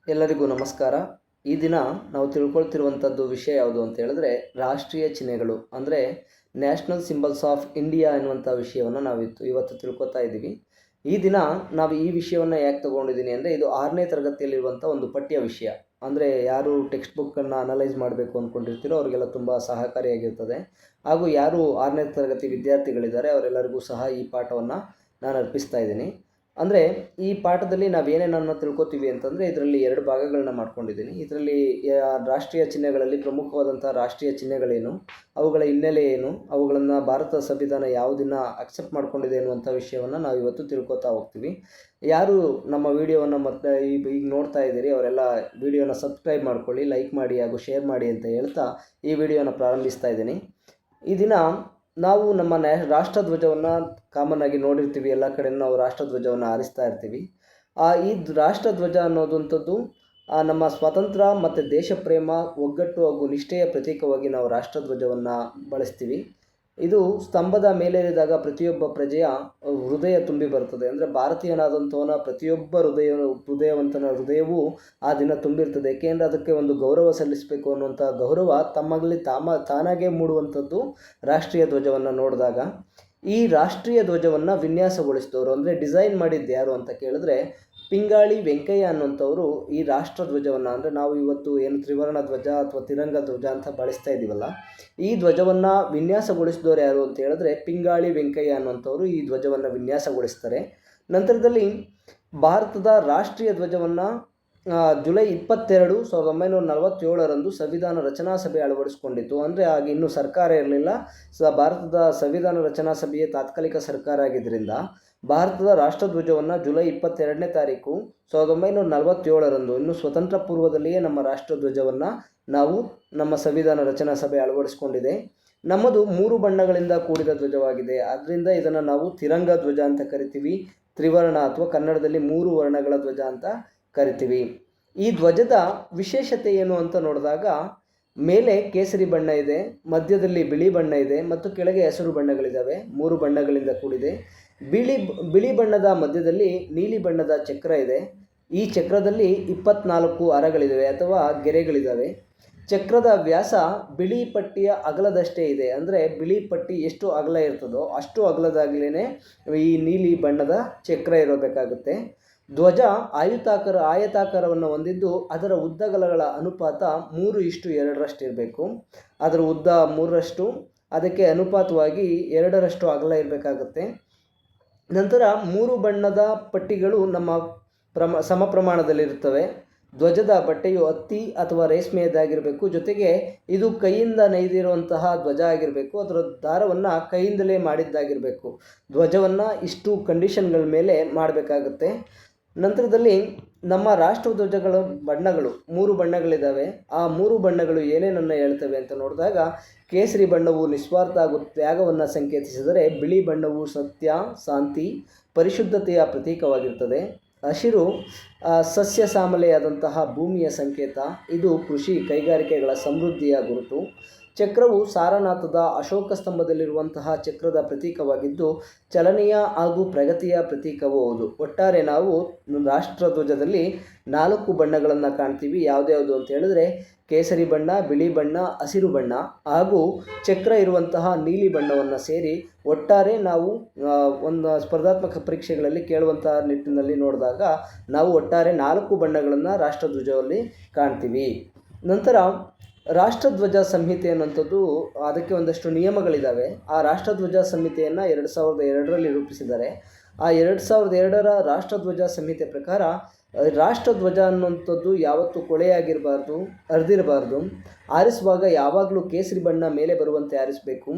ಎಲ್ಲರಿಗೂ ನಮಸ್ಕಾರ. ಈ ದಿನ ನಾವು ತಿಳ್ಕೊಳ್ತಿರುವಂಥದ್ದು ವಿಷಯ ಯಾವುದು ಅಂತ ಹೇಳಿದ್ರೆ ರಾಷ್ಟ್ರೀಯ ಚಿಹ್ನೆಗಳು ಅಂದರೆ ನ್ಯಾಷನಲ್ ಸಿಂಬಲ್ಸ್ ಆಫ್ ಇಂಡಿಯಾ ಎನ್ನುವಂಥ ವಿಷಯವನ್ನು ನಾವು ಇವತ್ತು ತಿಳ್ಕೊತಾ ಇದ್ದೀವಿ. ಈ ದಿನ ನಾವು ಈ ವಿಷಯವನ್ನು ಯಾಕೆ ತೊಗೊಂಡಿದ್ದೀನಿ ಅಂದರೆ ಇದು 6ನೇ ತರಗತಿಯಲ್ಲಿರುವಂಥ ಒಂದು ಪಠ್ಯ ವಿಷಯ. ಅಂದರೆ ಯಾರು ಟೆಕ್ಸ್ಟ್ ಬುಕ್ಕನ್ನು ಅನಲೈಸ್ ಮಾಡಬೇಕು ಅಂದ್ಕೊಂಡಿರ್ತೀರೋ ಅವರಿಗೆಲ್ಲ ತುಂಬ ಸಹಕಾರಿಯಾಗಿರ್ತದೆ. ಹಾಗೂ ಯಾರು 6ನೇ ತರಗತಿ ವಿದ್ಯಾರ್ಥಿಗಳಿದ್ದಾರೆ ಅವರೆಲ್ಲರಿಗೂ ಸಹ ಈ ಪಾಠವನ್ನು ನಾನು ಅರ್ಪಿಸ್ತಾ ಇದ್ದೀನಿ. ಅಂದರೆ ಈ ಪಾಠದಲ್ಲಿ ನಾವೇನೇನನ್ನು ತಿಳ್ಕೊತೀವಿ ಅಂತಂದರೆ ಇದರಲ್ಲಿ 2 ಭಾಗಗಳನ್ನ ಮಾಡ್ಕೊಂಡಿದ್ದೀನಿ. ಇದರಲ್ಲಿ ರಾಷ್ಟ್ರೀಯ ಚಿಹ್ನೆಗಳಲ್ಲಿ ಪ್ರಮುಖವಾದಂಥ ರಾಷ್ಟ್ರೀಯ ಚಿಹ್ನೆಗಳೇನು, ಅವುಗಳ ಹಿನ್ನೆಲೆ ಏನು, ಅವುಗಳನ್ನು ಭಾರತ ಸಂವಿಧಾನ ಯಾವುದನ್ನ ಅಕ್ಸೆಪ್ಟ್ ಮಾಡ್ಕೊಂಡಿದೆ ಅನ್ನುವಂಥ ವಿಷಯವನ್ನು ನಾವು ಇವತ್ತು ತಿಳ್ಕೊತಾ ಹೋಗ್ತೀವಿ. ಯಾರು ನಮ್ಮ ವಿಡಿಯೋವನ್ನು ಮತ್ತೆ ಈಗ ನೋಡ್ತಾ ಇದ್ದೀರಿ ಅವರೆಲ್ಲ ವಿಡಿಯೋನ ಸಬ್ಸ್ಕ್ರೈಬ್ ಮಾಡ್ಕೊಳ್ಳಿ, ಲೈಕ್ ಮಾಡಿ ಹಾಗೂ ಶೇರ್ ಮಾಡಿ ಅಂತ ಹೇಳ್ತಾ ಈ ವಿಡಿಯೋನ ಪ್ರಾರಂಭಿಸ್ತಾ ಇದ್ದೀನಿ. ಈ ದಿನ ನಾವು ನಮ್ಮ ರಾಷ್ಟ್ರಧ್ವಜವನ್ನು ಕಾಮನ್ ಆಗಿ ನೋಡಿರ್ತೀವಿ, ಎಲ್ಲ ಕಡೆ ನಾವು ರಾಷ್ಟ್ರಧ್ವಜವನ್ನು ಹಾರಿಸ್ತಾ ಇರ್ತೀವಿ. ಈ ರಾಷ್ಟ್ರಧ್ವಜ ಅನ್ನೋದಂಥದ್ದು ನಮ್ಮ ಸ್ವಾತಂತ್ರ್ಯ ಮತ್ತು ದೇಶ ಪ್ರೇಮ, ಒಗ್ಗಟ್ಟು ಹಾಗೂ ನಿಷ್ಠೆಯ ಪ್ರತೀಕವಾಗಿ ನಾವು ರಾಷ್ಟ್ರಧ್ವಜವನ್ನು ಬಳಸ್ತೀವಿ. ಇದು ಸ್ತಂಭದ ಮೇಲೇರಿದಾಗ ಪ್ರತಿಯೊಬ್ಬ ಪ್ರಜೆಯ ಹೃದಯ ತುಂಬಿ ಬರ್ತದೆ. ಅಂದರೆ ಭಾರತೀಯನಾದಂಥವನ ಪ್ರತಿಯೊಬ್ಬ ಹೃದಯವಂತನ ಹೃದಯವೂ ಆ ದಿನ ತುಂಬಿರ್ತದೆ. ಏಕೆಂದರೆ ಅದಕ್ಕೆ ಒಂದು ಗೌರವ ಸಲ್ಲಿಸಬೇಕು ಅನ್ನುವಂಥ ಗೌರವ ತಮ್ಮಲ್ಲಿ ತಾನಾಗೇ ಮೂಡುವಂಥದ್ದು ರಾಷ್ಟ್ರೀಯ ಧ್ವಜವನ್ನು ನೋಡಿದಾಗ. ಈ ರಾಷ್ಟ್ರೀಯ ಧ್ವಜವನ್ನು ವಿನ್ಯಾಸಗೊಳಿಸಿದವರು ಅಂದರೆ ಡಿಸೈನ್ ಮಾಡಿದ್ದು ಯಾರು ಅಂತ ಕೇಳಿದ್ರೆ ಪಿಂಗಾಳಿ ವೆಂಕಯ್ಯ ಅನ್ನುವಂಥವರು ಈ ರಾಷ್ಟ್ರಧ್ವಜವನ್ನು, ಅಂದರೆ ನಾವು ಇವತ್ತು ಏನು ತ್ರಿವರ್ಣ ಧ್ವಜ ಅಥವಾ ತಿರಂಗ ಧ್ವಜ ಅಂತ ಬಳಸ್ತಾ ಇದ್ದೀವಲ್ಲ, ಈ ಧ್ವಜವನ್ನು ವಿನ್ಯಾಸಗೊಳಿಸಿದವರು ಯಾರು ಅಂತ ಹೇಳಿದ್ರೆ ಪಿಂಗಾಳಿ ವೆಂಕಯ್ಯ ಅನ್ನುವಂಥವರು ಈ ಧ್ವಜವನ್ನು ವಿನ್ಯಾಸಗೊಳಿಸ್ತಾರೆ. ನಂತರದಲ್ಲಿ ಭಾರತದ ರಾಷ್ಟ್ರೀಯ ಧ್ವಜವನ್ನು ಜುಲೈ 22, 1947 ಸಂವಿಧಾನ ರಚನಾ ಸಭೆ ಅಳವಡಿಸಿಕೊಂಡಿತ್ತು. ಅಂದರೆ ಆಗ ಇನ್ನೂ ಸರ್ಕಾರ ಇರಲಿಲ್ಲ. ಭಾರತದ ಸಂವಿಧಾನ ರಚನಾ ಸಭೆಯ ತಾತ್ಕಾಲಿಕ ಸರ್ಕಾರ ಆಗಿದ್ದರಿಂದ ಭಾರತದ ರಾಷ್ಟ್ರಧ್ವಜವನ್ನು ಜುಲೈ 22ನೇ ತಾರೀಕು 1947 ಇನ್ನು ಸ್ವತಂತ್ರ ಪೂರ್ವದಲ್ಲಿಯೇ ನಮ್ಮ ರಾಷ್ಟ್ರಧ್ವಜವನ್ನು ನಾವು ನಮ್ಮ ಸಂವಿಧಾನ ರಚನಾ ಸಭೆ ಅಳವಡಿಸಿಕೊಂಡಿದೆ. ನಮ್ಮದು 3 ಬಣ್ಣಗಳಿಂದ ಕೂಡಿದ ಧ್ವಜವಾಗಿದೆ. ಆದ್ದರಿಂದ ಇದನ್ನು ನಾವು ತಿರಂಗ ಧ್ವಜ ಅಂತ ಕರಿತೀವಿ. ತ್ರಿವರ್ಣ ಅಥವಾ ಕನ್ನಡದಲ್ಲಿ 3 ವರ್ಣಗಳ ಧ್ವಜ ಅಂತ ಕರಿತೀವಿ. ಈ ಧ್ವಜದ ವಿಶೇಷತೆ ಏನು ಅಂತ ನೋಡಿದಾಗ ಮೇಲೆ ಕೇಸರಿ ಬಣ್ಣ ಇದೆ, ಮಧ್ಯದಲ್ಲಿ ಬಿಳಿ ಬಣ್ಣ ಇದೆ ಮತ್ತು ಕೆಳಗೆ ಹಸಿರು ಬಣ್ಣಗಳಿದ್ದಾವೆ. 3 ಬಣ್ಣಗಳಿಂದ ಕೂಡಿದೆ. ಬಿಳಿ ಬಣ್ಣದ ಮಧ್ಯದಲ್ಲಿ ನೀಲಿ ಬಣ್ಣದ ಚಕ್ರ ಇದೆ. ಈ ಚಕ್ರದಲ್ಲಿ 24 ಅರಗಳಿದ್ದಾವೆ ಅಥವಾ ಗೆರೆಗಳಿದ್ದಾವೆ. ಚಕ್ರದ ವ್ಯಾಸ ಬಿಳಿ ಪಟ್ಟಿಯ ಅಗಲದಷ್ಟೇ ಇದೆ. ಅಂದರೆ ಬಿಳಿ ಪಟ್ಟಿ ಎಷ್ಟು ಅಗಲ ಇರ್ತದೋ ಅಷ್ಟು ಅಗಲದಾಗಲೇ ಈ ನೀಲಿ ಬಣ್ಣದ ಚಕ್ರ ಇರಬೇಕಾಗುತ್ತೆ. ಧ್ವಜ ಆಯತಾಕಾರವನ್ನು ಹೊಂದಿದ್ದು ಅದರ ಉದ್ದಗಲಗಳ ಅನುಪಾತ 3:2 ಇರಬೇಕು. ಅದರ ಉದ್ದ 3ರಷ್ಟು, ಅದಕ್ಕೆ ಅನುಪಾತವಾಗಿ 2ರಷ್ಟು ಅಗಲ ಇರಬೇಕಾಗುತ್ತೆ. ನಂತರ 3 ಬಣ್ಣದ ಪಟ್ಟಿಗಳು ನಮ್ಮ ಸಮ ಪ್ರಮಾಣದಲ್ಲಿರುತ್ತವೆ. ಧ್ವಜದ ಬಟ್ಟೆಯು ಹತ್ತಿ ಅಥವಾ ರೇಷ್ಮೆಯದ್ದಾಗಿರಬೇಕು. ಜೊತೆಗೆ ಇದು ಕೈಯಿಂದ ನೇಯ್ದಿರುವಂತಹ ಧ್ವಜ ಆಗಿರಬೇಕು. ಅದರ ದಾರವನ್ನು ಕೈಯಿಂದಲೇ ಮಾಡಿದ್ದಾಗಿರಬೇಕು. ಧ್ವಜವನ್ನು ಇಷ್ಟು ಕಂಡೀಷನ್ಗಳ ಮೇಲೆ ಮಾಡಬೇಕಾಗುತ್ತೆ. ನಂತರದಲ್ಲಿ ನಮ್ಮ ರಾಷ್ಟ್ರಧ್ವಜಗಳ ಬಣ್ಣಗಳು 3 ಬಣ್ಣಗಳಿದ್ದಾವೆ. ಆ 3 ಬಣ್ಣಗಳು ಏನೇನನ್ನು ಹೇಳ್ತವೆ ಅಂತ ನೋಡಿದಾಗ ಕೇಸರಿ ಬಣ್ಣವು ನಿಸ್ವಾರ್ಥ ಹಾಗೂ ತ್ಯಾಗವನ್ನು ಸಂಕೇತಿಸಿದರೆ ಬಿಳಿ ಬಣ್ಣವು ಸತ್ಯ, ಶಾಂತಿ, ಪರಿಶುದ್ಧತೆಯ ಪ್ರತೀಕವಾಗಿರ್ತದೆ. ಹಸಿರು ಸಸ್ಯ ಶ್ಯಾಮಲೆಯಾದಂತಹ ಭೂಮಿಯ ಸಂಕೇತ. ಇದು ಕೃಷಿ ಕೈಗಾರಿಕೆಗಳ ಸಮೃದ್ಧಿಯ ಗುರುತು. ಚಕ್ರವು ಸಾರನಾಥದ ಅಶೋಕ ಸ್ತಂಭದಲ್ಲಿರುವಂತಹ ಚಕ್ರದ ಪ್ರತೀಕವಾಗಿದ್ದು ಚಲನೆಯ ಹಾಗೂ ಪ್ರಗತಿಯ ಪ್ರತೀಕವೂ ಹೌದು. ಒಟ್ಟಾರೆ ನಾವು ರಾಷ್ಟ್ರಧ್ವಜದಲ್ಲಿ 4 ಬಣ್ಣಗಳನ್ನು ಕಾಣ್ತೀವಿ. ಯಾವುದ್ಯಾವುದು ಅಂತ ಹೇಳಿದ್ರೆ ಕೇಸರಿ ಬಣ್ಣ, ಬಿಳಿ ಬಣ್ಣ, ಹಸಿರು ಬಣ್ಣ ಹಾಗೂ ಚಕ್ರ ಇರುವಂತಹ ನೀಲಿ ಬಣ್ಣವನ್ನು ಸೇರಿ ಒಟ್ಟಾರೆ ನಾವು ಒಂದು ಸ್ಪರ್ಧಾತ್ಮಕ ಪರೀಕ್ಷೆಗಳಲ್ಲಿ ಕೇಳುವಂತಹ ನಿಟ್ಟಿನಲ್ಲಿ ನೋಡಿದಾಗ ನಾವು ಒಟ್ಟಾರೆ 4 ಬಣ್ಣಗಳನ್ನು ರಾಷ್ಟ್ರಧ್ವಜದಲ್ಲಿ ಕಾಣ್ತೀವಿ. ನಂತರ ರಾಷ್ಟ್ರಧ್ವಜ ಸಂಹಿತೆ ಅನ್ನುವಂಥದ್ದು, ಅದಕ್ಕೆ ಒಂದಷ್ಟು ನಿಯಮಗಳಿದ್ದಾವೆ. ಆ ರಾಷ್ಟ್ರಧ್ವಜ ಸಂಹಿತೆಯನ್ನು 2002ರಲ್ಲಿ ರೂಪಿಸಿದ್ದಾರೆ. ಆ 2002ರ ರಾಷ್ಟ್ರಧ್ವಜ ಸಂಹಿತೆ ಪ್ರಕಾರ ರಾಷ್ಟ್ರಧ್ವಜ ಅನ್ನುವಂಥದ್ದು ಯಾವತ್ತೂ ಕೊಳೆಯಾಗಿರಬಾರ್ದು, ಹರಿದಿರಬಾರ್ದು. ಹಾರಿಸುವಾಗ ಯಾವಾಗಲೂ ಕೇಸರಿ ಬಣ್ಣ ಮೇಲೆ ಬರುವಂತೆ ಹಾರಿಸಬೇಕು.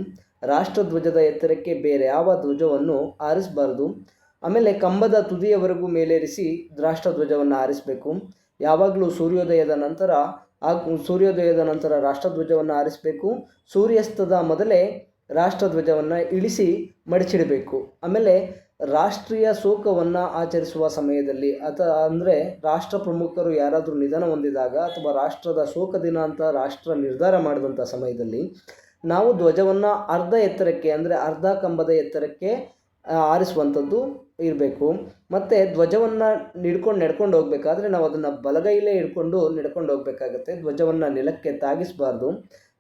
ರಾಷ್ಟ್ರಧ್ವಜದ ಎತ್ತರಕ್ಕೆ ಬೇರೆ ಯಾವ ಧ್ವಜವನ್ನು ಹಾರಿಸಬಾರ್ದು. ಆಮೇಲೆ ಕಂಬದ ತುದಿಯವರೆಗೂ ಮೇಲೇರಿಸಿ ರಾಷ್ಟ್ರಧ್ವಜವನ್ನು ಹಾರಿಸಬೇಕು. ಯಾವಾಗಲೂ ಸೂರ್ಯೋದಯದ ನಂತರ ರಾಷ್ಟ್ರಧ್ವಜವನ್ನು ಹಾರಿಸಬೇಕು. ಸೂರ್ಯಾಸ್ತದ ಮೊದಲೇ ರಾಷ್ಟ್ರಧ್ವಜವನ್ನು ಇಳಿಸಿ ಮಡಚಿಡಬೇಕು. ಆಮೇಲೆ ರಾಷ್ಟ್ರೀಯ ಶೋಕವನ್ನು ಆಚರಿಸುವ ಸಮಯದಲ್ಲಿ ಅಂದರೆ ರಾಷ್ಟ್ರ ಪ್ರಮುಖರು ಯಾರಾದರೂ ನಿಧನ ಹೊಂದಿದಾಗ ಅಥವಾ ರಾಷ್ಟ್ರದ ಶೋಕ ದಿನ ಅಂತ ರಾಷ್ಟ್ರ ನಿರ್ಧಾರ ಮಾಡಿದಂಥ ಸಮಯದಲ್ಲಿ ನಾವು ಧ್ವಜವನ್ನು ಅರ್ಧ ಎತ್ತರಕ್ಕೆ ಅಂದರೆ ಅರ್ಧ ಕಂಬದ ಎತ್ತರಕ್ಕೆ ಆರಿಸುವಂಥದ್ದು ಇರಬೇಕು. ಮತ್ತು ಧ್ವಜವನ್ನು ಹಿಡ್ಕೊಂಡು ನಡ್ಕೊಂಡು ಹೋಗಬೇಕಾದ್ರೆ ನಾವು ಅದನ್ನು ಬಲಗೈಲೇ ಹಿಡ್ಕೊಂಡು ನಡ್ಕೊಂಡು ಹೋಗಬೇಕಾಗತ್ತೆ. ಧ್ವಜವನ್ನು ನೆಲಕ್ಕೆ ತಾಗಿಸಬಾರ್ದು.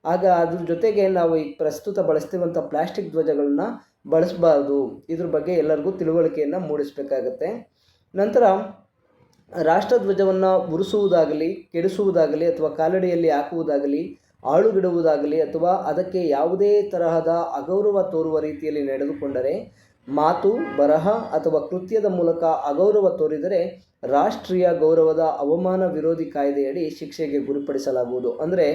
ಆಗ ಅದ್ರ ಜೊತೆಗೆ ನಾವು ಈಗ ಪ್ರಸ್ತುತ ಬಳಸ್ತಿರುವಂಥ ಪ್ಲಾಸ್ಟಿಕ್ ಧ್ವಜಗಳನ್ನ ಬಳಸಬಾರ್ದು. ಇದ್ರ ಬಗ್ಗೆ ಎಲ್ಲರಿಗೂ ತಿಳುವಳಿಕೆಯನ್ನು ಮೂಡಿಸಬೇಕಾಗತ್ತೆ. ನಂತರ ರಾಷ್ಟ್ರಧ್ವಜವನ್ನು ಉರಿಸುವುದಾಗಲಿ, ಕೆಡಿಸುವುದಾಗಲಿ ಅಥವಾ ಕಾಲಡಿಯಲ್ಲಿ ಹಾಕುವುದಾಗಲಿ, ಆಳುಗಿಡುವುದಾಗಲಿ ಅಥವಾ ಅದಕ್ಕೆ ಯಾವುದೇ ತರಹದ ಅಗೌರವ ತೋರುವ ರೀತಿಯಲ್ಲಿ ನಡೆದುಕೊಂಡರೆ, ಮಾತು, ಬರಹ ಅಥವಾ ಕೃತ್ಯದ ಮೂಲಕ ಅಗೌರವ ತೋರಿದರೆ ರಾಷ್ಟ್ರೀಯ ಗೌರವದ ಅವಮಾನ ವಿರೋಧಿ ಕಾಯ್ದೆಯಡಿ ಶಿಕ್ಷೆಗೆ ಗುರಿಪಡಿಸಲಾಗುವುದು. ಅಂದರೆ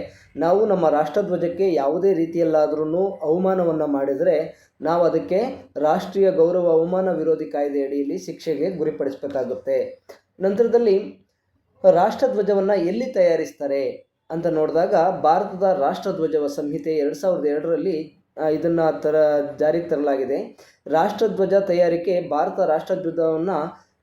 ನಾವು ನಮ್ಮ ರಾಷ್ಟ್ರಧ್ವಜಕ್ಕೆ ಯಾವುದೇ ರೀತಿಯಲ್ಲಾದ್ರೂ ಅವಮಾನವನ್ನು ಮಾಡಿದರೆ ನಾವು ಅದಕ್ಕೆ ರಾಷ್ಟ್ರೀಯ ಗೌರವ ಅವಮಾನ ವಿರೋಧಿ ಕಾಯ್ದೆಯಡಿಯಲ್ಲಿ ಶಿಕ್ಷೆಗೆ ಗುರಿಪಡಿಸಬೇಕಾಗುತ್ತೆ. ನಂತರದಲ್ಲಿ ರಾಷ್ಟ್ರಧ್ವಜವನ್ನು ಎಲ್ಲಿ ತಯಾರಿಸ್ತಾರೆ ಅಂತ ನೋಡಿದಾಗ, ಭಾರತದ ರಾಷ್ಟ್ರಧ್ವಜ ಸಂಹಿತೆ 2002ರಲ್ಲಿ ಇದನ್ನು ಜಾರಿಗೆ ತರಲಾಗಿದೆ. ರಾಷ್ಟ್ರಧ್ವಜ ತಯಾರಿಕೆ ಭಾರತ ರಾಷ್ಟ್ರಧ್ವಜವನ್ನು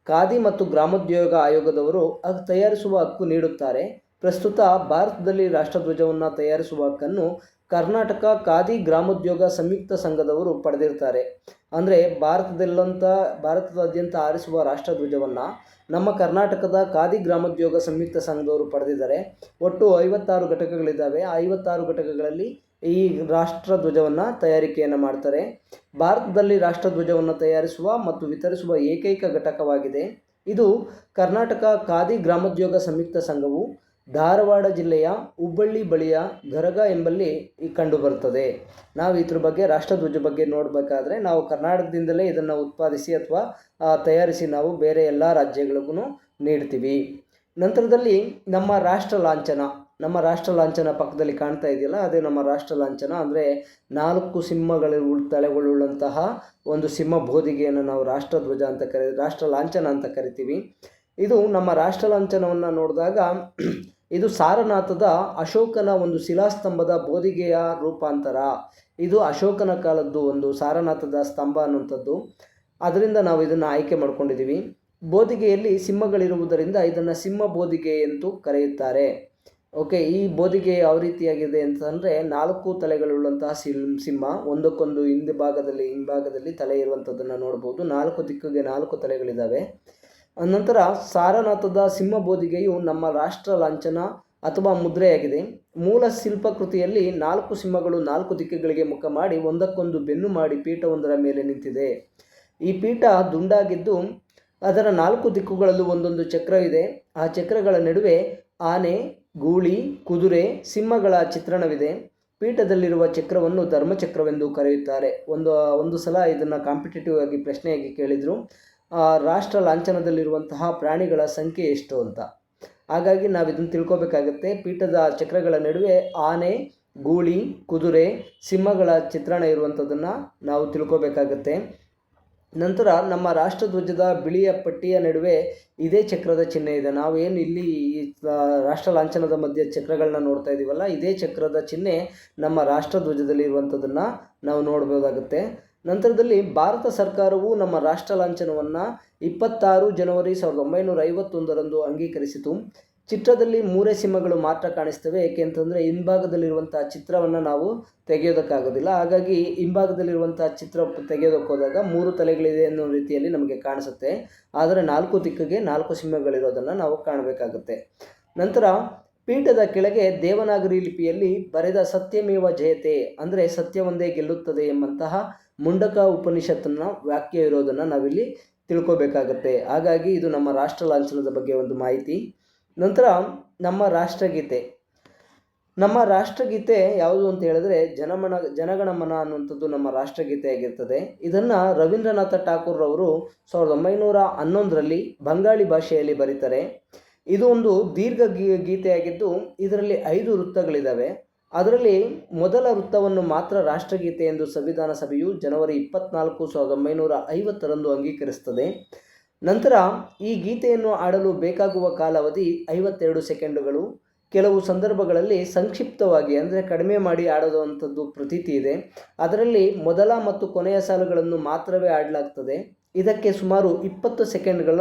ಖಾದಿ ಮತ್ತು ಗ್ರಾಮೋದ್ಯೋಗ ಆಯೋಗದವರು ತಯಾರಿಸುವ ಹಕ್ಕು ನೀಡುತ್ತಾರೆ. ಪ್ರಸ್ತುತ ಭಾರತದಲ್ಲಿ ರಾಷ್ಟ್ರಧ್ವಜವನ್ನು ತಯಾರಿಸುವ ಹಕ್ಕನ್ನು ಕರ್ನಾಟಕ ಖಾದಿ ಗ್ರಾಮೋದ್ಯೋಗ ಸಂಯುಕ್ತ ಸಂಘದವರು ಪಡೆದಿರ್ತಾರೆ. ಅಂದರೆ ಭಾರತದಾದ್ಯಂತ ಹಾರಿಸುವ ರಾಷ್ಟ್ರಧ್ವಜವನ್ನು ನಮ್ಮ ಕರ್ನಾಟಕದ ಖಾದಿ ಗ್ರಾಮೋದ್ಯೋಗ ಸಂಯುಕ್ತ ಸಂಘದವರು ಪಡೆದಿದ್ದಾರೆ. ಒಟ್ಟು 56 ಘಟಕಗಳಿದ್ದಾವೆ. ಆ 56 ಘಟಕಗಳಲ್ಲಿ ಈ ರಾಷ್ಟ್ರಧ್ವಜವನ್ನು ತಯಾರಿಕೆಯನ್ನು ಮಾಡ್ತಾರೆ. ಭಾರತದಲ್ಲಿ ರಾಷ್ಟ್ರಧ್ವಜವನ್ನು ತಯಾರಿಸುವ ಮತ್ತು ವಿತರಿಸುವ ಏಕೈಕ ಘಟಕವಾಗಿದೆ. ಇದು ಕರ್ನಾಟಕ ಖಾದಿ ಗ್ರಾಮೋದ್ಯೋಗ ಸಂಯುಕ್ತ ಸಂಘವು ಧಾರವಾಡ ಜಿಲ್ಲೆಯ ಹುಬ್ಬಳ್ಳಿ ಬಳಿಯ ಗರಗ ಎಂಬಲ್ಲಿ ಕಂಡುಬರುತ್ತದೆ. ನಾವು ಇದ್ರ ಬಗ್ಗೆ ರಾಷ್ಟ್ರಧ್ವಜ ಬಗ್ಗೆ ನೋಡಬೇಕಾದ್ರೆ ನಾವು ಕರ್ನಾಟಕದಿಂದಲೇ ಇದನ್ನು ಉತ್ಪಾದಿಸಿ ಅಥವಾ ತಯಾರಿಸಿ ನಾವು ಬೇರೆ ಎಲ್ಲ ರಾಜ್ಯಗಳಿಗೂ ನೀಡ್ತೀವಿ. ನಂತರದಲ್ಲಿ ನಮ್ಮ ರಾಷ್ಟ್ರ ಲಾಂಛನ ಪಕ್ಕದಲ್ಲಿ ಕಾಣ್ತಾ ಇದೆಯಲ್ಲ, ಅದೇ ನಮ್ಮ ರಾಷ್ಟ್ರ ಲಾಂಛನ. ಅಂದರೆ 4 ಸಿಂಹಗಳು ತಲೆಗಳುಳ್ಳಂತಹ ಒಂದು ಸಿಂಹ ಬೋಧಿಗೆಯನ್ನು ನಾವು ರಾಷ್ಟ್ರಧ್ವಜ ಅಂತ ರಾಷ್ಟ್ರ ಲಾಂಛನ ಅಂತ ಕರಿತೀವಿ. ಇದು ನಮ್ಮ ರಾಷ್ಟ್ರ ಲಾಂಛನವನ್ನು ನೋಡಿದಾಗ ಇದು ಸಾರನಾಥದ ಅಶೋಕನ ಒಂದು ಶಿಲಾಸ್ತಂಭದ ಬೋಧಿಗೆಯ ರೂಪಾಂತರ. ಇದು ಅಶೋಕನ ಕಾಲದ್ದು ಒಂದು ಸಾರನಾಥದ ಸ್ತಂಭ ಅನ್ನುವಂಥದ್ದು. ಅದರಿಂದ ನಾವು ಇದನ್ನು ಆಯ್ಕೆ ಮಾಡ್ಕೊಂಡಿದ್ದೀವಿ. ಬೋಧಿಗೆಯಲ್ಲಿ ಸಿಂಹಗಳಿರುವುದರಿಂದ ಇದನ್ನು ಸಿಂಹ ಬೋಧಿಗೆ ಎಂದು ಕರೆಯುತ್ತಾರೆ. ಓಕೆ, ಈ ಬೋಧಿಗೆ ಯಾವ ರೀತಿಯಾಗಿದೆ ಅಂತಂದರೆ 4 ತಲೆಗಳುಳ್ಳಂತಹ ಸಿಂಹ, ಒಂದಕ್ಕೊಂದು ಹಿಂಭಾಗದಲ್ಲಿ ತಲೆ ಇರುವಂಥದ್ದನ್ನು ನೋಡ್ಬೋದು. 4 ದಿಕ್ಕಿಗೆ 4 ತಲೆಗಳಿದ್ದಾವೆ. ನಂತರ ಸಾರನಾಥದ ಸಿಂಹ ಬೋಧಿಗೆಯು ನಮ್ಮ ರಾಷ್ಟ್ರ ಲಾಂಛನ ಅಥವಾ ಮುದ್ರೆಯಾಗಿದೆ. ಮೂಲ ಶಿಲ್ಪಕೃತಿಯಲ್ಲಿ 4 ಸಿಂಹಗಳು 4 ದಿಕ್ಕುಗಳಿಗೆ ಮುಖ ಮಾಡಿ ಒಂದಕ್ಕೊಂದು ಬೆನ್ನು ಮಾಡಿ ಪೀಠವೊಂದರ ಮೇಲೆ ನಿಂತಿದೆ. ಈ ಪೀಠ ದುಂಡಾಗಿದ್ದು ಅದರ 4 ದಿಕ್ಕುಗಳಲ್ಲೂ ಒಂದೊಂದು ಚಕ್ರವಿದೆ. ಆ ಚಕ್ರಗಳ ನಡುವೆ ಆನೆ, ಗೂಳಿ, ಕುದುರೆ, ಸಿಂಹಗಳ ಚಿತ್ರಣವಿದೆ. ಪೀಠದಲ್ಲಿರುವ ಚಕ್ರವನ್ನು ಧರ್ಮಚಕ್ರವೆಂದು ಕರೆಯುತ್ತಾರೆ. ಒಂದು ಸಲ ಇದನ್ನು ಕಾಂಪಿಟೇಟಿವ್ ಆಗಿ ಪ್ರಶ್ನೆಯಾಗಿ ಕೇಳಿದರು, ರಾಷ್ಟ್ರ ಲಾಂಛನದಲ್ಲಿರುವಂತಹ ಪ್ರಾಣಿಗಳ ಸಂಖ್ಯೆ ಎಷ್ಟು ಅಂತ. ಹಾಗಾಗಿ ನಾವು ಇದನ್ನು ತಿಳ್ಕೊಬೇಕಾಗತ್ತೆ. ಪೀಠದ ಚಕ್ರಗಳ ನಡುವೆ ಆನೆ, ಗೂಳಿ, ಕುದುರೆ, ಸಿಂಹಗಳ ಚಿತ್ರಣ ಇರುವಂಥದ್ದನ್ನು ನಾವು ತಿಳ್ಕೊಬೇಕಾಗತ್ತೆ. ನಂತರ ನಮ್ಮ ರಾಷ್ಟ್ರಧ್ವಜದ ಬಿಳಿಯ ಪಟ್ಟಿಯ ನಡುವೆ ಇದೇ ಚಕ್ರದ ಚಿಹ್ನೆ ಇದೆ. ನಾವೇನು ಇಲ್ಲಿ ರಾಷ್ಟ್ರ ಲಾಂಛನದ ಮಧ್ಯೆ ಚಕ್ರಗಳನ್ನ ನೋಡ್ತಾ ಇದ್ದೀವಲ್ಲ, ಇದೇ ಚಕ್ರದ ಚಿಹ್ನೆ ನಮ್ಮ ರಾಷ್ಟ್ರಧ್ವಜದಲ್ಲಿ ಇರುವಂಥದ್ದನ್ನು ನಾವು ನೋಡ್ಬೋದಾಗುತ್ತೆ. ನಂತರದಲ್ಲಿ ಭಾರತ ಸರ್ಕಾರವು ನಮ್ಮ ರಾಷ್ಟ್ರ ಲಾಂಛನವನ್ನು 26 ಜನವರಿ 1951ರಂದು ಅಂಗೀಕರಿಸಿತು. ಚಿತ್ರದಲ್ಲಿ 3 ಸಿಂಹಗಳು ಮಾತ್ರ ಕಾಣಿಸ್ತವೆ. ಏಕೆಂತಂದರೆ ಹಿಂಭಾಗದಲ್ಲಿರುವಂಥ ಚಿತ್ರವನ್ನು ನಾವು ತೆಗೆಯೋದಕ್ಕಾಗೋದಿಲ್ಲ. ಹಾಗಾಗಿ ಹಿಂಭಾಗದಲ್ಲಿರುವಂಥ ಚಿತ್ರ ತೆಗೆಯೋದಕ್ಕೆ ಹೋದಾಗ 3 ತಲೆಗಳಿದೆ ಅನ್ನೋ ರೀತಿಯಲ್ಲಿ ನಮಗೆ ಕಾಣಿಸುತ್ತೆ. ಆದರೆ 4 ದಿಕ್ಕಿಗೆ 4 ಸಿಂಹಗಳಿರೋದನ್ನು ನಾವು ಕಾಣಬೇಕಾಗುತ್ತೆ. ನಂತರ ಪೀಠದ ಕೆಳಗೆ ದೇವನಾಗರಿ ಲಿಪಿಯಲ್ಲಿ ಬರೆದ ಸತ್ಯಮೇವ ಜಯತೆ, ಅಂದರೆ ಸತ್ಯವೊಂದೇ ಗೆಲ್ಲುತ್ತದೆ ಎಂಬಂತಹ ಮುಂಡಕ ಉಪನಿಷತ್ತನ್ನ ವಾಕ್ಯ ಇರೋದನ್ನು ನಾವಿಲ್ಲಿ ತಿಳ್ಕೊಬೇಕಾಗತ್ತೆ. ಹಾಗಾಗಿ ಇದು ನಮ್ಮ ರಾಷ್ಟ್ರ ಲಾಂಛನದ ಬಗ್ಗೆ ಒಂದು ಮಾಹಿತಿ. ನಂತರ ನಮ್ಮ ರಾಷ್ಟ್ರಗೀತೆ ಯಾವುದು ಅಂತ ಹೇಳಿದ್ರೆ ಜನಗಣಮನ ಅನ್ನುವಂಥದ್ದು ನಮ್ಮ ರಾಷ್ಟ್ರಗೀತೆ ಆಗಿರ್ತದೆ. ಇದನ್ನು ರವೀಂದ್ರನಾಥ ಠಾಕೂರ್ ಅವರು 1911ರಲ್ಲಿ ಬಂಗಾಳಿ ಭಾಷೆಯಲ್ಲಿ ಬರೀತಾರೆ. ಇದು ಒಂದು ದೀರ್ಘ ಗೀತೆಯಾಗಿದ್ದು ಇದರಲ್ಲಿ 5 ವೃತ್ತಗಳಿದ್ದಾವೆ. ಅದರಲ್ಲಿ ಮೊದಲ ವೃತ್ತವನ್ನು ಮಾತ್ರ ರಾಷ್ಟ್ರಗೀತೆ ಎಂದು ಸಂವಿಧಾನ ಸಭೆಯು ಜನವರಿ 24, 1950ರಂದು ಅಂಗೀಕರಿಸುತ್ತದೆ. ನಂತರ ಈ ಗೀತೆಯನ್ನು ಆಡಲು ಬೇಕಾಗುವ ಕಾಲಾವಧಿ 52 ಸೆಕೆಂಡುಗಳು. ಕೆಲವು ಸಂದರ್ಭಗಳಲ್ಲಿ ಸಂಕ್ಷಿಪ್ತವಾಗಿ ಅಂದರೆ ಕಡಿಮೆ ಮಾಡಿ ಆಡುವಂಥದ್ದು ಪ್ರತೀತಿ ಇದೆ. ಅದರಲ್ಲಿ ಮೊದಲ ಮತ್ತು ಕೊನೆಯ ಸಾಲುಗಳನ್ನು ಮಾತ್ರವೇ ಆಡಲಾಗ್ತದೆ. ಇದಕ್ಕೆ ಸುಮಾರು 20 ಸೆಕೆಂಡ್ಗಳ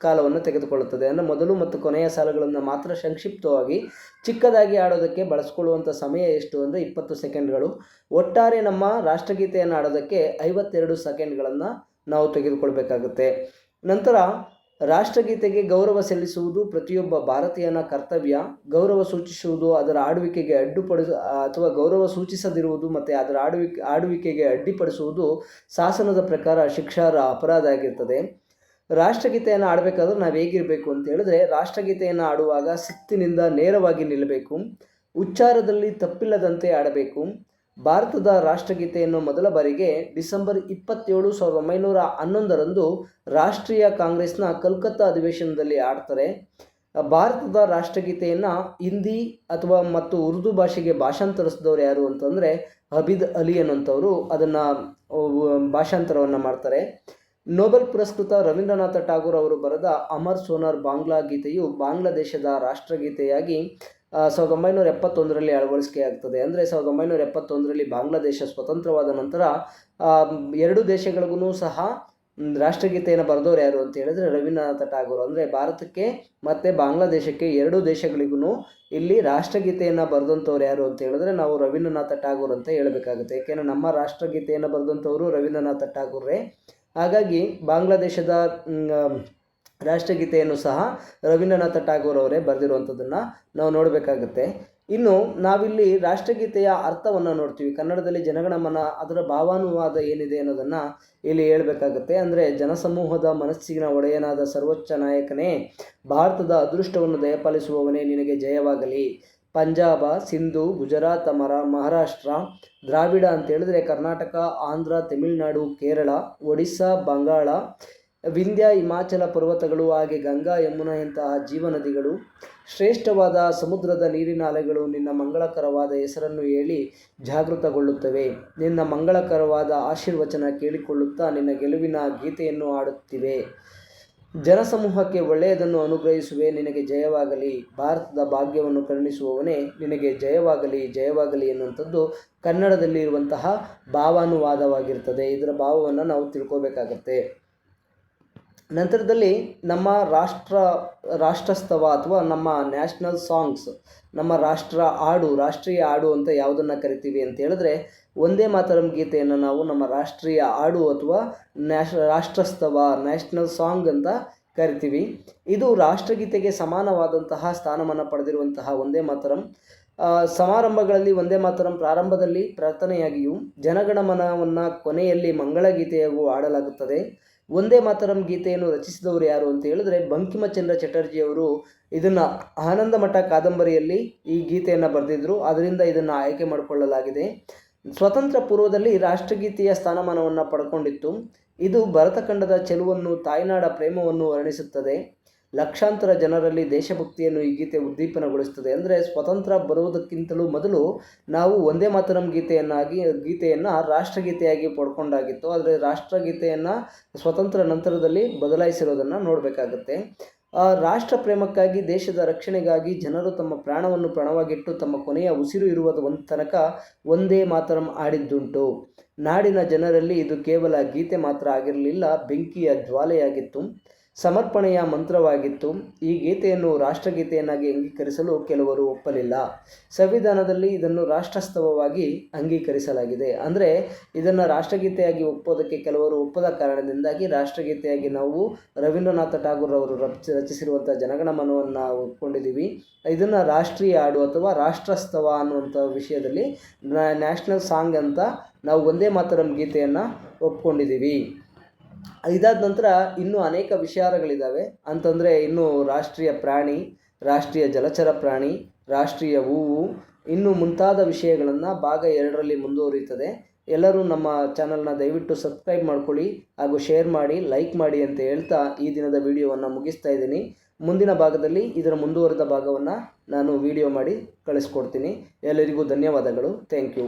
ಕಾಲವನ್ನು ತೆಗೆದುಕೊಳ್ಳುತ್ತದೆ. ಅಂದರೆ ಮೊದಲು ಮತ್ತು ಕೊನೆಯ ಸಾಲುಗಳನ್ನು ಮಾತ್ರ ಸಂಕ್ಷಿಪ್ತವಾಗಿ ಚಿಕ್ಕದಾಗಿ ಆಡೋದಕ್ಕೆ ಬಳಸ್ಕೊಳ್ಳುವಂಥ ಸಮಯ ಎಷ್ಟು ಅಂದರೆ 20 ಸೆಕೆಂಡ್ಗಳು. ಒಟ್ಟಾರೆ ನಮ್ಮ ರಾಷ್ಟ್ರಗೀತೆಯನ್ನು ಆಡೋದಕ್ಕೆ 52 ಸೆಕೆಂಡ್ಗಳನ್ನು ನಾವು ತೆಗೆದುಕೊಳ್ಬೇಕಾಗುತ್ತೆ. ನಂತರ ರಾಷ್ಟ್ರಗೀತೆಗೆ ಗೌರವ ಸಲ್ಲಿಸುವುದು ಪ್ರತಿಯೊಬ್ಬ ಭಾರತೀಯನ ಕರ್ತವ್ಯ. ಗೌರವ ಸೂಚಿಸುವುದು ಅದರ ಆಡುವಿಕೆಗೆ ಅಥವಾ ಗೌರವ ಸೂಚಿಸದಿರುವುದು ಮತ್ತು ಅದರ ಆಡುವಿಕೆಗೆ ಅಡ್ಡಿಪಡಿಸುವುದು ಶಾಸನದ ಪ್ರಕಾರ ಶಿಕ್ಷಾರ್ಹ ಅಪರಾಧ ಆಗಿರ್ತದೆ. ರಾಷ್ಟ್ರಗೀತೆಯನ್ನು ಆಡಬೇಕಾದ್ರೆ ನಾವು ಹೇಗಿರಬೇಕು ಅಂತ ಹೇಳಿದ್ರೆ, ರಾಷ್ಟ್ರಗೀತೆಯನ್ನು ಆಡುವಾಗ ಸಿತ್ತಿನಿಂದ ನೇರವಾಗಿ ನಿಲ್ಲಬೇಕು, ಉಚ್ಚಾರದಲ್ಲಿ ತಪ್ಪಿಲ್ಲದಂತೆ ಆಡಬೇಕು. ಭಾರತದ ರಾಷ್ಟ್ರಗೀತೆಯನ್ನು ಮೊದಲ ಬಾರಿಗೆ ಡಿಸೆಂಬರ್ 27, 1911 ರಾಷ್ಟ್ರೀಯ ಕಾಂಗ್ರೆಸ್ನ ಕಲ್ಕತ್ತಾ ಅಧಿವೇಶನದಲ್ಲಿ ಆಡ್ತಾರೆ. ಭಾರತದ ರಾಷ್ಟ್ರಗೀತೆಯನ್ನು ಹಿಂದಿ ಮತ್ತು ಉರ್ದು ಭಾಷೆಗೆ ಭಾಷಾಂತರಿಸಿದವರು ಯಾರು ಅಂತಂದರೆ ಹಬೀದ್ ಅಲಿ ಅನ್ನೋಂಥವ್ರು ಅದನ್ನು ಭಾಷಾಂತರವನ್ನು ಮಾಡ್ತಾರೆ. ನೊಬೆಲ್ ಪುರಸ್ಕೃತ ರವೀಂದ್ರನಾಥ ಠಾಗೂರ್ ಅವರು ಬರೆದ ಅಮರ್ ಸೋನಾರ್ ಬಾಂಗ್ಲಾ ಗೀತೆಯು ಬಾಂಗ್ಲಾದೇಶದ ರಾಷ್ಟ್ರಗೀತೆಯಾಗಿ 1971ರಲ್ಲಿ ಅಳವಡಿಕೆಯಾಗ್ತದೆ. ಅಂದರೆ 1971ರಲ್ಲಿ ಬಾಂಗ್ಲಾದೇಶ ಸ್ವತಂತ್ರವಾದ ನಂತರ ಎರಡು ದೇಶಗಳಿಗೂ ಸಹ ರಾಷ್ಟ್ರಗೀತೆಯನ್ನು ಬರೆದವರು ಯಾರು ಅಂತ ಹೇಳಿದ್ರೆ ರವೀಂದ್ರನಾಥ ಠಾಗೂರ್. ಅಂದರೆ ಭಾರತಕ್ಕೆ ಮತ್ತು ಬಾಂಗ್ಲಾದೇಶಕ್ಕೆ ಎರಡೂ ದೇಶಗಳಿಗೂ ಇಲ್ಲಿ ರಾಷ್ಟ್ರಗೀತೆಯನ್ನು ಬರೆದಂಥವ್ರು ಯಾರು ಅಂತ ಹೇಳಿದ್ರೆ ನಾವು ರವೀಂದ್ರನಾಥ ಠಾಗೂರ್ ಅಂತ ಹೇಳಬೇಕಾಗುತ್ತೆ. ಏಕೆಂದರೆ ನಮ್ಮ ರಾಷ್ಟ್ರಗೀತೆಯನ್ನು ಬರೆದಂಥವರು ರವೀಂದ್ರನಾಥ ಠಾಗೂರ್ರೇ. ಹಾಗಾಗಿ ಬಾಂಗ್ಲಾದೇಶದ ರಾಷ್ಟ್ರಗೀತೆಯನ್ನು ಸಹ ರವೀಂದ್ರನಾಥ ಠಾಗೂರ್ ಅವರೇ ಬರೆದಿರುವಂಥದ್ದನ್ನು ನಾವು ನೋಡಬೇಕಾಗುತ್ತೆ. ಇನ್ನು ನಾವಿಲ್ಲಿ ರಾಷ್ಟ್ರಗೀತೆಯ ಅರ್ಥವನ್ನು ನೋಡ್ತೀವಿ. ಕನ್ನಡದಲ್ಲಿ ಜನಗಣಮನ ಅದರ ಭಾವಾನುವಾದ ಏನಿದೆ ಅನ್ನೋದನ್ನು ಇಲ್ಲಿ ಹೇಳಬೇಕಾಗುತ್ತೆ. ಅಂದರೆ ಜನಸಮೂಹದ ಮನಸ್ಸಿನ ಒಡೆಯನಾದ ಸರ್ವೋಚ್ಚ ನಾಯಕನೇ, ಭಾರತದ ಅದೃಷ್ಟವನ್ನು ದಯಪಾಲಿಸುವವನೇ, ನಿನಗೆ ಜಯವಾಗಲಿ. ಪಂಜಾಬ, ಸಿಂಧು, ಗುಜರಾತ್, ಮಹಾರಾಷ್ಟ್ರ, ದ್ರಾವಿಡ ಅಂತೇಳಿದ್ರೆ ಕರ್ನಾಟಕ, ಆಂಧ್ರ, ತಮಿಳುನಾಡು, ಕೇರಳ, ಒಡಿಸ್ಸಾ, ಬಂಗಾಳ, ವಿಂಧ್ಯ, ಹಿಮಾಚಲ ಪರ್ವತಗಳು, ಹಾಗೆ ಗಂಗಾ, ಯಮುನಾ ಇಂತಹ ಜೀವನದಿಗಳು, ಶ್ರೇಷ್ಠವಾದ ಸಮುದ್ರದ ನೀರಿನ ಅಲೆಗಳು ನಿನ್ನ ಮಂಗಳಕರವಾದ ಹೆಸರನ್ನು ಹೇಳಿ ಜಾಗೃತಗೊಳ್ಳುತ್ತವೆ. ನಿನ್ನ ಮಂಗಳಕರವಾದ ಆಶೀರ್ವಚನ ಕೇಳಿಕೊಳ್ಳುತ್ತಾ ನಿನ್ನ ಗೆಲುವಿನ ಗೀತೆಯನ್ನು ಆಡುತ್ತಿವೆ. ಜನಸಮೂಹಕ್ಕೆ ಒಳ್ಳೆಯದನ್ನು ಅನುಗ್ರಹಿಸುವೆ, ನಿನಗೆ ಜಯವಾಗಲಿ. ಭಾರತದ ಭಾಗ್ಯವನ್ನು ಕರುಣಿಸುವವನೇ, ನಿನಗೆ ಜಯವಾಗಲಿ, ಜಯವಾಗಲಿ ಎನ್ನುವಂಥದ್ದು ಕನ್ನಡದಲ್ಲಿ ಇರುವಂತಹ ಭಾವಾನುವಾದವಾಗಿರ್ತದೆ. ಇದರ ಭಾವವನ್ನು ನಾವು ತಿಳ್ಕೋಬೇಕಾಗತ್ತೆ. ನಂತರದಲ್ಲಿ ನಮ್ಮ ರಾಷ್ಟ್ರಸ್ತವ ಅಥವಾ ನಮ್ಮ ನ್ಯಾಷನಲ್ ಸಾಂಗ್ಸ್, ನಮ್ಮ ರಾಷ್ಟ್ರೀಯ ಹಾಡು ಅಂತ ಯಾವುದನ್ನು ಕರಿತೀವಿ ಅಂತ ಹೇಳಿದ್ರೆ ಒಂದೇ ಮಾತರಂ ಗೀತೆಯನ್ನು ನಾವು ನಮ್ಮ ರಾಷ್ಟ್ರೀಯ ಹಾಡು ಅಥವಾ ರಾಷ್ಟ್ರಸ್ತವ, ನ್ಯಾಷನಲ್ ಸಾಂಗ್ ಅಂತ ಕರಿತೀವಿ. ಇದು ರಾಷ್ಟ್ರಗೀತೆಗೆ ಸಮಾನವಾದಂತಹ ಸ್ಥಾನಮಾನ ಪಡೆದಿರುವಂತಹ ಒಂದೇ ಮಾತರಂ. ಸಮಾರಂಭಗಳಲ್ಲಿ ಒಂದೇ ಮಾತರಂ ಪ್ರಾರಂಭದಲ್ಲಿ ಪ್ರಾರ್ಥನೆಯಾಗಿಯೂ ಜನಗಣಮನವನ್ನು ಕೊನೆಯಲ್ಲಿ ಮಂಗಳಗೀತೆಯಾಗೂ ಆಡಲಾಗುತ್ತದೆ. ಒಂದೇ ಮಾತರಂ ಗೀತೆಯನ್ನು ರಚಿಸಿದವರು ಯಾರು ಅಂತ ಹೇಳಿದ್ರೆ ಬಂಕಿಮಚಂದ್ರ ಚಟರ್ಜಿಯವರು ಇದನ್ನು ಆನಂದಮಠ ಕಾದಂಬರಿಯಲ್ಲಿ ಈ ಗೀತೆಯನ್ನು ಬರೆದಿದ್ದರು. ಅದರಿಂದ ಇದನ್ನು ಆಯ್ಕೆ ಮಾಡಿಕೊಳ್ಳಲಾಗಿದೆ. ಸ್ವತಂತ್ರ ಪೂರ್ವದಲ್ಲಿ ರಾಷ್ಟ್ರಗೀತೆಯ ಸ್ಥಾನಮಾನವನ್ನು ಪಡ್ಕೊಂಡಿತ್ತು. ಇದು ಭರತಖಂಡದ ಚೆಲುವನ್ನು, ತಾಯ್ನಾಡ ಪ್ರೇಮವನ್ನು ವರ್ಣಿಸುತ್ತದೆ. ಲಕ್ಷಾಂತರ ಜನರಲ್ಲಿ ದೇಶಭಕ್ತಿಯನ್ನು ಈ ಗೀತೆ ಉದ್ದೀಪನಗೊಳಿಸುತ್ತದೆ. ಅಂದರೆ ಸ್ವತಂತ್ರ ಬರುವುದಕ್ಕಿಂತಲೂ ಮೊದಲು ನಾವು ಒಂದೇ ಮಾತರಂ ಗೀತೆಯನ್ನು ರಾಷ್ಟ್ರಗೀತೆಯಾಗಿ ಪಡ್ಕೊಂಡಾಗಿತ್ತು. ಆದರೆ ರಾಷ್ಟ್ರಗೀತೆಯನ್ನು ಸ್ವತಂತ್ರ ನಂತರದಲ್ಲಿ ಬದಲಾಯಿಸಿರೋದನ್ನು ನೋಡಬೇಕಾಗುತ್ತೆ. ರಾಷ್ಟ್ರ ಪ್ರೇಮಕ್ಕಾಗಿ, ದೇಶದ ರಕ್ಷಣೆಗಾಗಿ ಜನರು ತಮ್ಮ ಪ್ರಾಣವನ್ನು ಪಣವಾಗಿಟ್ಟು ತಮ್ಮ ಕೊನೆಯ ಉಸಿರು ಇರುವ ತನಕ ಒಂದೇ ಮಾತರಂ ಆಡಿದ್ದುಂಟು. ನಾಡಿನ ಜನರಲ್ಲಿ ಇದು ಕೇವಲ ಗೀತೆ ಮಾತ್ರ ಆಗಿರಲಿಲ್ಲ, ಬೆಂಕಿಯ ಜ್ವಾಲೆಯಾಗಿತ್ತು, ಸಮರ್ಪಣೆಯ ಮಂತ್ರವಾಗಿತ್ತು. ಈ ಗೀತೆಯನ್ನು ರಾಷ್ಟ್ರಗೀತೆಯನ್ನಾಗಿ ಅಂಗೀಕರಿಸಲು ಕೆಲವರು ಒಪ್ಪಲಿಲ್ಲ. ಸಂವಿಧಾನದಲ್ಲಿ ಇದನ್ನು ರಾಷ್ಟ್ರಸ್ತವವಾಗಿ ಅಂಗೀಕರಿಸಲಾಗಿದೆ. ಅಂದರೆ ಇದನ್ನು ರಾಷ್ಟ್ರಗೀತೆಯಾಗಿ ಒಪ್ಪೋದಕ್ಕೆ ಕೆಲವರು ಒಪ್ಪದ ಕಾರಣದಿಂದಾಗಿ ರಾಷ್ಟ್ರಗೀತೆಯಾಗಿ ನಾವು ರವೀಂದ್ರನಾಥ ಠಾಗೂರ್ ಅವರು ರಚಿಸಿರುವಂಥ ಜನಗಣಮನವನ್ನು ಒಪ್ಕೊಂಡಿದ್ದೀವಿ. ಇದನ್ನು ರಾಷ್ಟ್ರೀಯ ಹಾಡು ಅಥವಾ ರಾಷ್ಟ್ರಸ್ತವ ಅನ್ನುವಂಥ ವಿಷಯದಲ್ಲಿ ನ್ಯಾಷನಲ್ ಸಾಂಗ್ ಅಂತ ನಾವು ಒಂದೇ ಮಾತರಂ ಗೀತೆಯನ್ನು ಒಪ್ಕೊಂಡಿದ್ದೀವಿ. ಇದಾದ ನಂತರ ಇನ್ನೂ ಅನೇಕ ವಿಚಾರಗಳಿದ್ದಾವೆ. ಅಂತಂದರೆ ಇನ್ನು ರಾಷ್ಟ್ರೀಯ ಪ್ರಾಣಿ, ರಾಷ್ಟ್ರೀಯ ಜಲಚರ ಪ್ರಾಣಿ, ರಾಷ್ಟ್ರೀಯ ಹೂವು, ಇನ್ನು ಮುಂತಾದ ವಿಷಯಗಳನ್ನು ಭಾಗ 2ರಲ್ಲಿ ಮುಂದುವರಿಯುತ್ತದೆ. ಎಲ್ಲರೂ ನಮ್ಮ ಚಾನಲ್ನ ದಯವಿಟ್ಟು ಸಬ್ಸ್ಕ್ರೈಬ್ ಮಾಡ್ಕೊಳ್ಳಿ ಹಾಗೂ ಶೇರ್ ಮಾಡಿ, ಲೈಕ್ ಮಾಡಿ ಅಂತ ಹೇಳ್ತಾ ಈ ದಿನದ ವಿಡಿಯೋವನ್ನು ಮುಗಿಸ್ತಾ ಇದ್ದೀನಿ. ಮುಂದಿನ ಭಾಗದಲ್ಲಿ ಇದರ ಮುಂದುವರೆದ ಭಾಗವನ್ನು ನಾನು ವಿಡಿಯೋ ಮಾಡಿ ಕಳಿಸ್ಕೊಡ್ತೀನಿ. ಎಲ್ಲರಿಗೂ ಧನ್ಯವಾದಗಳು. Thank you.